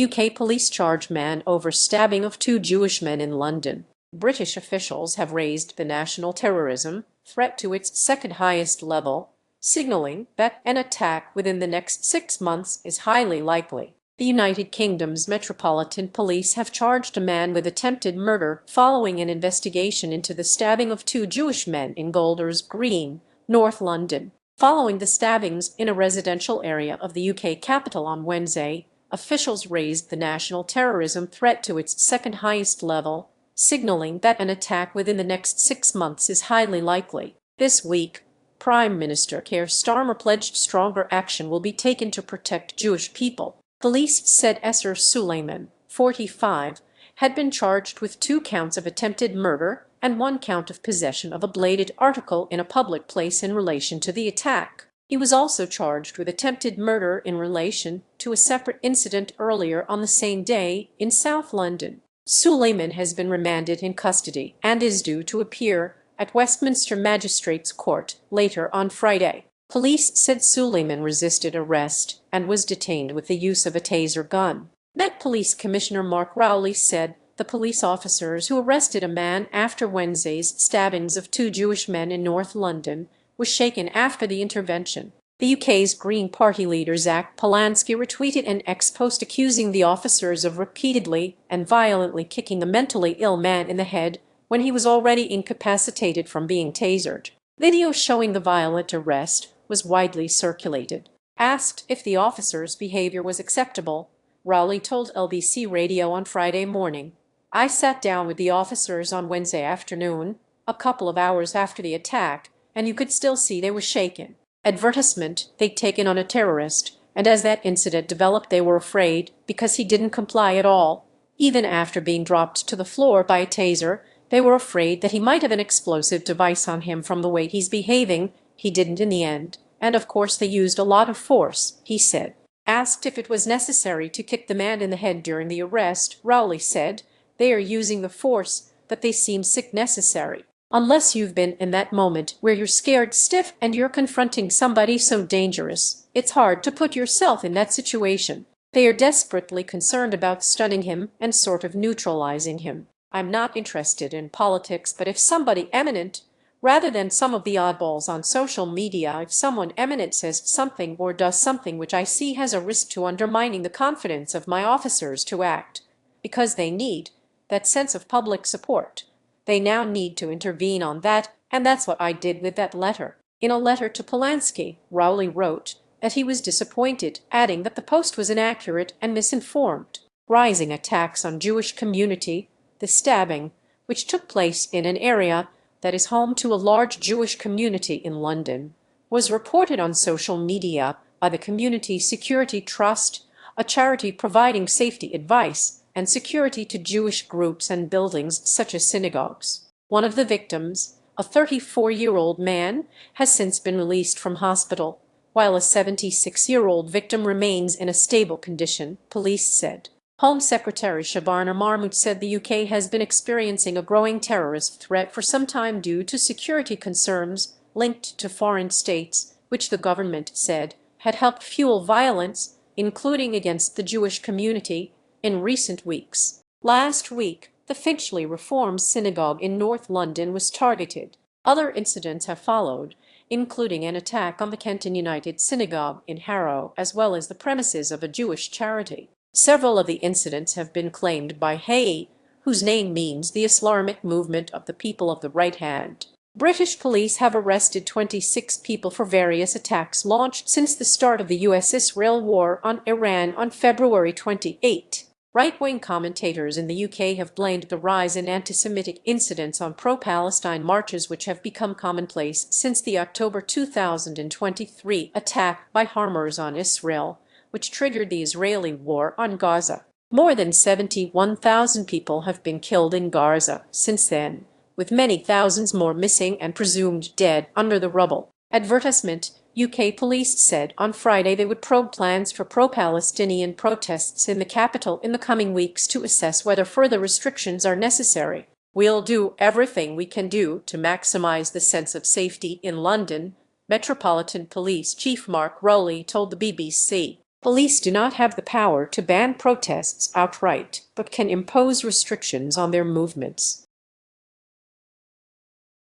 UK police charge man over stabbing of two Jewish men in London. British officials have raised the national terrorism threat to its second highest level, signaling that an attack within the next 6 months is highly likely. The United Kingdom's Metropolitan Police have charged a man with attempted murder following an investigation into the stabbing of two Jewish men in Golders Green, North London. Following the stabbings in a residential area of the UK capital on Wednesday, officials raised the national terrorism threat to its second highest level, signaling that an attack within the next 6 months is highly likely. This week, Prime Minister Keir Starmer pledged stronger action will be taken to protect Jewish people. Police said Essa Suleiman, 45, had been charged with 2 counts of attempted murder and 1 count of possession of a bladed article in a public place in relation to the attack. He was also charged with attempted murder in relation to a separate incident earlier on the same day in South London. Suleiman has been remanded in custody and is due to appear at Westminster Magistrates' Court later on Friday. Police said Suleiman resisted arrest and was detained with the use of a taser gun. Met Police Commissioner Mark Rowley said the police officers who arrested a man after Wednesday's stabbings of 2 Jewish men in North London was shaken after the intervention. The UK's Green Party leader Zach Polanski retweeted an ex-post accusing the officers of repeatedly and violently kicking a mentally ill man in the head when he was already incapacitated from being tasered. Video showing the violent arrest was widely circulated. Asked if the officers' behavior was acceptable, Rowley told LBC Radio on Friday morning, "I sat down with the officers on Wednesday afternoon, a couple of hours after the attack, and you could still see they were shaken. Advertisement they'd taken on a terrorist, and as that incident developed they were afraid because he didn't comply at all. Even after being dropped to the floor by a taser, they were afraid that he might have an explosive device on him from the way he's behaving. He didn't in the end, and of course they used a lot of force," he said. Asked if it was necessary to kick the man in the head during the arrest, Rowley said, "They are using the force that they seem sick necessary. Unless you've been in that moment where you're scared stiff and you're confronting somebody so dangerous, it's hard to put yourself in that situation. They are desperately concerned about stunning him and sort of neutralizing him. I'm not interested in politics, but if somebody eminent, rather than some of the oddballs on social media, if someone eminent says something or does something which I see has a risk to undermining the confidence of my officers to act, because they need that sense of public support, they now need to intervene on that, and that's what I did with that letter." In a letter to Polanski, Rowley wrote that he was disappointed, adding that the post was inaccurate and misinformed. Rising attacks on Jewish community, the stabbing, which took place in an area that is home to a large Jewish community in London, was reported on social media by the Community Security Trust, a charity providing safety advice and security to Jewish groups and buildings such as synagogues. One of the victims, a 34-year-old man, has since been released from hospital, while a 76-year-old victim remains in a stable condition, police said. Home Secretary Shabana Mahmood said the UK has been experiencing a growing terrorist threat for some time due to security concerns linked to foreign states, which the government said had helped fuel violence, including against the Jewish community, in recent weeks. Last week, the Finchley Reform Synagogue in North London was targeted. Other incidents have followed, including an attack on the Kenton United Synagogue in Harrow, as well as the premises of a Jewish charity. Several of the incidents have been claimed by Hayy, whose name means the Islamic movement of the people of the right hand. British police have arrested 26 people for various attacks launched since the start of the US-Israel war on Iran on February 28. Right-wing commentators in the UK have blamed the rise in anti-Semitic incidents on pro-Palestine marches which have become commonplace since the October 2023 attack by Hamas on Israel, which triggered the Israeli war on Gaza. More than 71,000 people have been killed in Gaza since then, with many thousands more missing and presumed dead under the rubble. Advertisement: UK police said on Friday they would probe plans for pro-Palestinian protests in the capital in the coming weeks to assess whether further restrictions are necessary. "We'll do everything we can do to maximize the sense of safety in London," Metropolitan Police Chief Mark Rowley told the BBC. Police do not have the power to ban protests outright, but can impose restrictions on their movements.